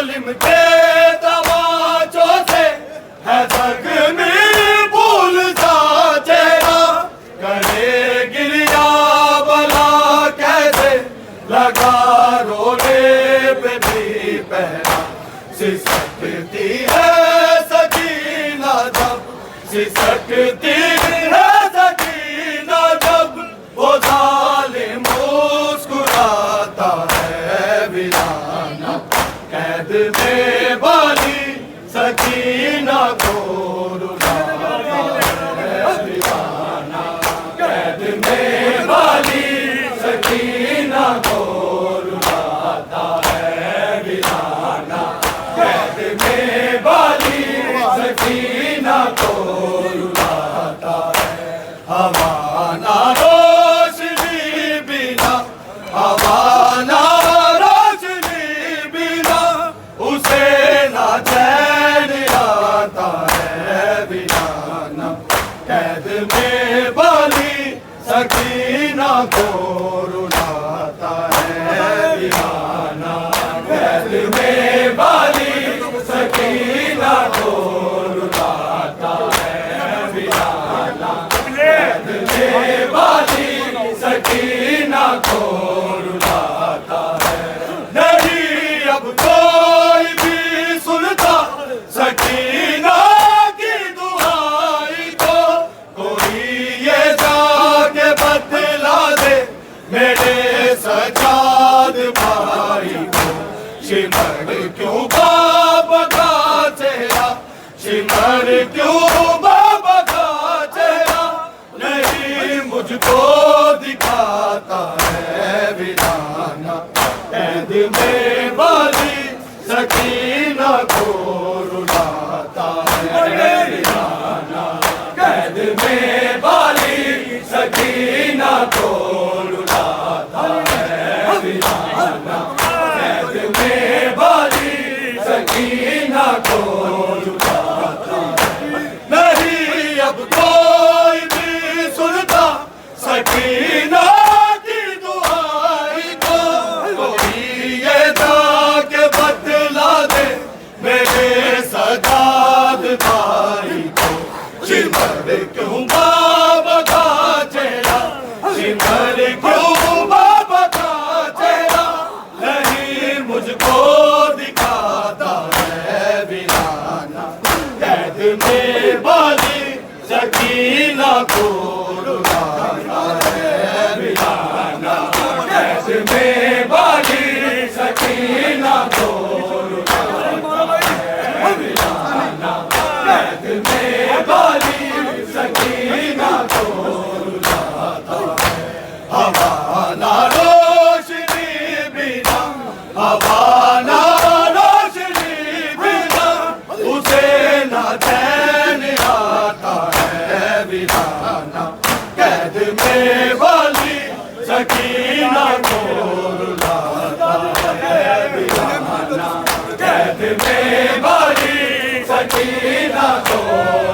ظالم کے تماچوں سے ہے زخمی بھول سا چہرہ کرے گریا بلا کیسے لگا رونے پہ بھی پہرا سسکتی ہے سکینہ جب سسکتی ہے سکینہ جب وہ ظالم مسکراتا ہے ویرانہ قید میں بالی سکینہ کو رلاتا ہے ویرانہ قید میں بالی سکینہ کو رلاتا ہے ویرانہ قید میں بالی سکینہ کو رلاتا ہے ہمارا روشنی بنا ہمارا روشنی بنا اسے نہ چین آتا ہے ویرانہ قید میں بالی سکینہ کو رلاتا ہے ویرانہ قید میں بالی سکینہ کو رلاتا ہے ویرانہ قید میں بالی سکینہ کو رلاتا ہے نہیں اب کوئی بھی سنتا سکینہ کی دعائی کو کوئی یہ جا کے بتلا دے میرے سجاد بھائی کو شمر کیوں بابا کا چہرہ شمر کیوں بابا کا چہرہ نہیں مجھ کو دکھاتا ہے ویرانہ قید میں بالی سکینہ کو رلاتا ہے ویرانہ قید میں بالی سکینہ کو رلاتا ہے ویرانہ قید میں بالی سکینہ کو رلاتا ہے نہیں اب کوئی بھی سنتا سکینہ کی دعائی کو کوئی یہ جا کے بتلا دے میرے سجاد بھائی کو شمر کیوں بابا کا چہرہ شمر کیوں بابا کا چہرہ نہیں مجھ کو دکھاتا ہے ویرانہ قید میں بالی سکینہ کو رلاتا ہے ویرانہ قید میں بالی سکینہ کو رلاتا ہے ویرانہ قید میں بالی سکینہ کو رلاتا ہے ہمارا روشنی بنا ہمارا روشنی بنا اسے نہ چین آتا ہے ویرانہ قید میں بالی سکینہ کو رلاتا ہے ویرانہ قید میں بالی سکینہ کو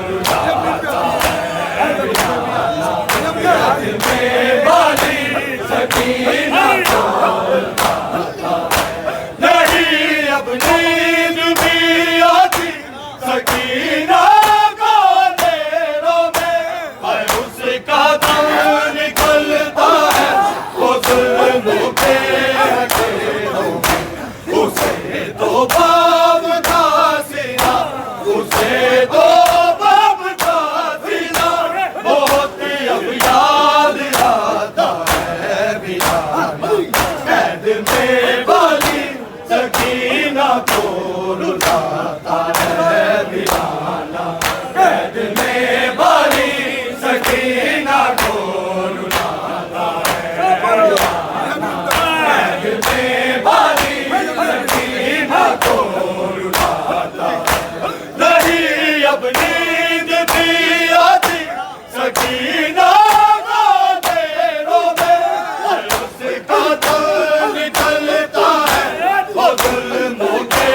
رلاتا ہے ویرانہ قید میں بالی سکینہ کو رلاتا ہے نہیں اب نیند بھی آتی سکینہ کو اندھیروں میں پر اس کا دم نکلتا ہے وہ ظلم کے اندھیروں میں اسے تو باب کا سینہ اسے تو باب کا سینہ بہت اب یاد آتا ہے ویرانہ قید میں بالی سکینہ کو رلاتا ہے ویرانہ قید میں بالی سکینہ کو رلاتا ہے ویرانہ قید میں بالی سکینہ کو رلاتا ہے نہیں اب نیند بھی آتی سکینہ کا اندھیروں میں اس کا دم نکلتا ہے وہ ظلم کے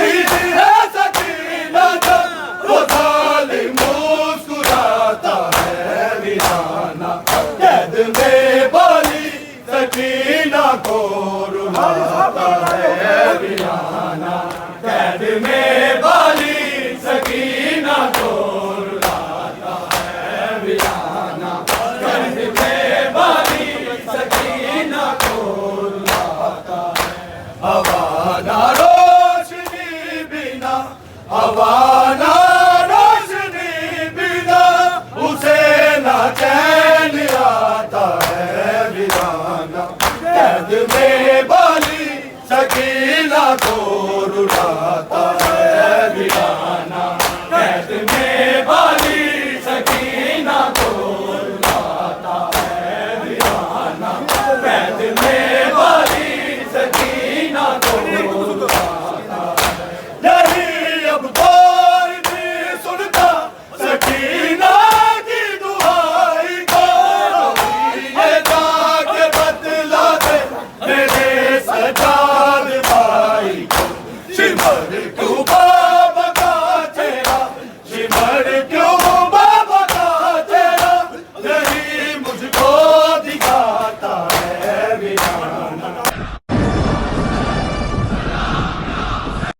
عید ہے سکینہ جب وہ ظالم مسکراتا ہے ویرانہ قید میں بالی سکینہ کو رلاتا ہے ویرانہ قید میں بالی سکینہ کو رلاتا ہے ویرانہ قید میں بالی سکینہ کو رلاتا ہے حوالہ روشنی بنا حوالہ روشنی بنا اسے نہ چین آتا ہے ویرانہ قید میں بالی سکینہ کو رلاتا ہے ویرانہ قید میں بالی سکینہ کو رلاتا ہے ویرانہ قید میں بالی سکینہ کو رلاتا ہے یہی اب کوئی نہیں سنتا سکینہ کی دعائی کو یہ جا کے بدلا دے میرے سجاد بھائی کو شمر کیوں بابا کا چہرہ شمر کیوں